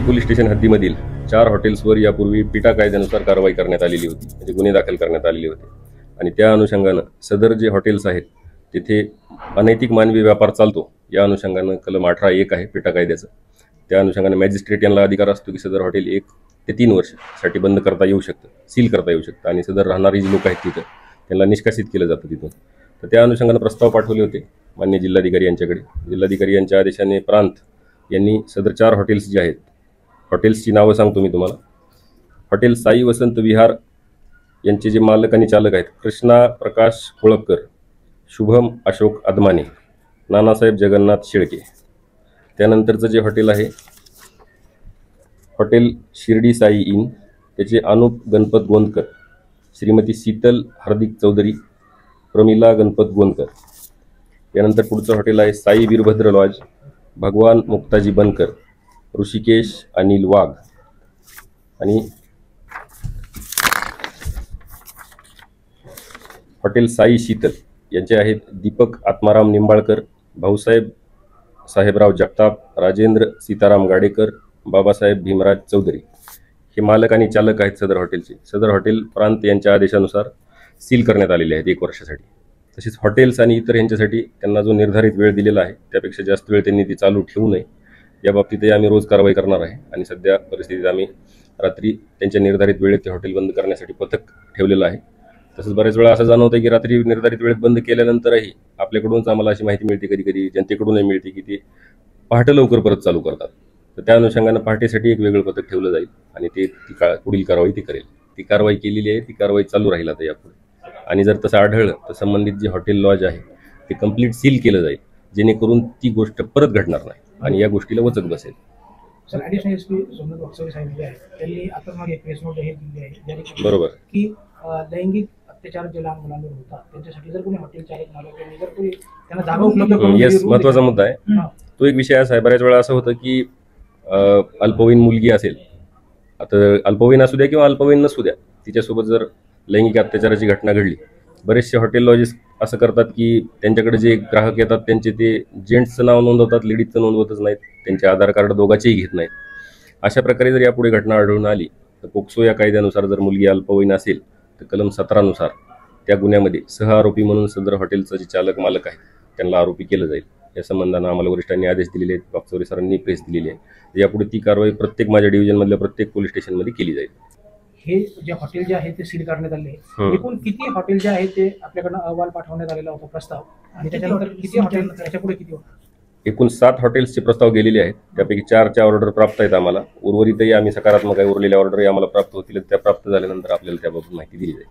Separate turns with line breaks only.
Police station हद्दीमधील 4 हॉटेल्सवर यापूर्वी पिटा कायद्यानुसार कारवाई करण्यात आलेली होती, म्हणजे गुन्हे दाखल करण्यात आलेले होते। आणि त्या अनुषंगानं सदर जे हॉटेल्स आहेत तिथे अनैतिक मानवी व्यापार चालतो, या अनुषंगानं कलम 18(1) आहे पिटा कायद्याचं। त्या अनुषंगानं मॅजिस्ट्रेट यांना अधिकार असतो की सदर हॉटेल 1 ते 3 वर्षासाठी बंद करता येऊ शकतं, सील करता येऊ शकतं, आणि सदर राहणारी जी लोक आहेत तिथं त्यांना निष्कासित केलं जातं तिथून। तर त्या अनुषंगानं प्रस्ताव पाठवले होते माननीय जिल्हाधिकारी यांच्याकडे। जिल्हाधिकारी यांच्या आदेशाने प्रांत यांनी सदर 4 हॉटेल्स जे आहेत, हॉटेल्सची नावं सांगतो मी तुम्हाला। हॉटेल साई वसंत विहार यांचे जे मालक आणि चालक आहेत कृष्णा प्रकाश कोळपकर, शुभम अशोक अदमाने, नानासाहेब जगन्नाथ शेळके। त्यानंतरचं जे हॉटेल आहे हॉटेल शिर्डी साई इन, त्याचे अनुप गणपत गोंदकर, श्रीमती शीतल हार्दिक चौधरी, प्रमिला गणपत गोंदकर। त्यानंतर पुढचं हॉटेल आहे साई वीरभद्र लॉज, भगवान मुक्ताजी बनकर, ऋषिकेश अनिल वाघ। आणि हॉटेल साई शीतल यांचे आहेत दीपक आत्माराम निंबाळकर, भाऊसाहेब साहेबराव जगताप, राजेंद्र सीताराम गाडेकर, बाबासाहेब भीमराज चौधरी। हे मालक आणि चालक आहेत सदर हॉटेलचे। सदर हॉटेल प्रांत यांच्या आदेशानुसार सील करण्यात आलेले आहेत 1 वर्षासाठी। तसेच हॉटेल्स आणि इतर यांच्यासाठी त्यांना जो निर्धारित वेळ दिलेला आहे त्यापेक्षा जास्त वेळ त्यांनी ती चालू ठेवू नये, या बाबतीतही आम्ही रोज कारवाई करणार आहे। आणि सध्या परिस्थितीत आम्ही रात्री त्यांच्या निर्धारित वेळेत ते हॉटेल बंद करण्यासाठी पथक ठेवलेलं आहे। तसंच बरेच वेळा असं जाणवतं की रात्री निर्धारित वेळेत बंद केल्यानंतरही आपल्याकडूनच आम्हाला अशी माहिती मिळते, कधी कधी जनतेकडूनही मिळते, की ते पहाटे लवकर परत चालू करतात। तर त्या अनुषंगानं पहाटेसाठी एक वेगळं पथक ठेवलं जाईल आणि ते पुढील कारवाई ती करेल। ती कारवाई केलेली आहे, ती कारवाई चालू राहील आता यापुढे। आणि जर तसं आढळलं तर संबंधित जे हॉटेल लॉज आहे ते कंप्लीट सील केलं जाईल, जेणेकरून ती गोष्ट परत घडणार नाही आणि या गोष्टीला वचक बसेल।
Sir, additional SP Somnath Wakchaure साहेब जे आहेत त्यांनी आता मागे प्रेस नोट हे दिली आहे,
बरोबर,
की लैंगिक अत्याचार जे लहान मुलांवर होतात त्यांच्यासाठी जर कोणी हॉटेल चालक मालक यांनी जर कोणी त्यांना जागा उपलब्ध करून
येस, महत्त्वाचा मुद्दा आहे तो। एक विषय असा आहे, बऱ्याच वेळा असं होतं की अल्पवयीन मुलगी असेल, आता अल्पवयीन असू द्या किंवा अल्पवयीन नसू द्या, तिच्यासोबत जर लैंगिक अत्याचाराची घटना घडली, बरेचसे हॉटेल लॉजेस असं करतात की त्यांच्याकडे जे ग्राहक येतात त्यांचे ते जेंट्सचं नाव नोंदवतात, लेडीजचं नोंदवतच नाहीत, त्यांचे आधार कार्ड दोघांचेही घेत नाहीत। अशा प्रकारे जर यापुढे घटना आढळून आली तर पोक्सो या कायद्यानुसार जर मुलगी अल्पवयीन असेल तर कलम 17 नुसार त्या गुन्ह्यामध्ये सहआरोपी म्हणून सदर हॉटेलचं जे चालक मालक आहेत त्यांना आरोपी केलं जाईल। या संबंधानं आम्हाला वरिष्ठांनी आदेश दिलेले आहेत, वाकचौरे सरांनी प्रेस दिलेली आहे। यापुढे ती कारवाई प्रत्येक माझ्या डिव्हिजनमधल्या प्रत्येक पोलीस स्टेशनमध्ये केली जाईल।
हे जे हॉटेल जे आहे ते सील करण्यात आले आहे, एकूण किती हॉटेल जे आहे ते आपल्याकडनं अहवाल पाठवण्यात आलेला होता प्रस्ताव, आणि त्याच्यानंतर किती हॉटेल त्याच्यापुढे किती होणार?
एकूण 7 हॉटेल्सचे प्रस्ताव गेलेले आहेत, त्यापैकी 4च्या ऑर्डर प्राप्त आहेत आम्हाला। उर्वरितही आम्ही सकारात्मक आहे, उरलेल्या ऑर्डरही आम्हाला प्राप्त होतील, त्या प्राप्त झाल्यानंतर आपल्याला त्याबाबत माहिती दिली जाईल।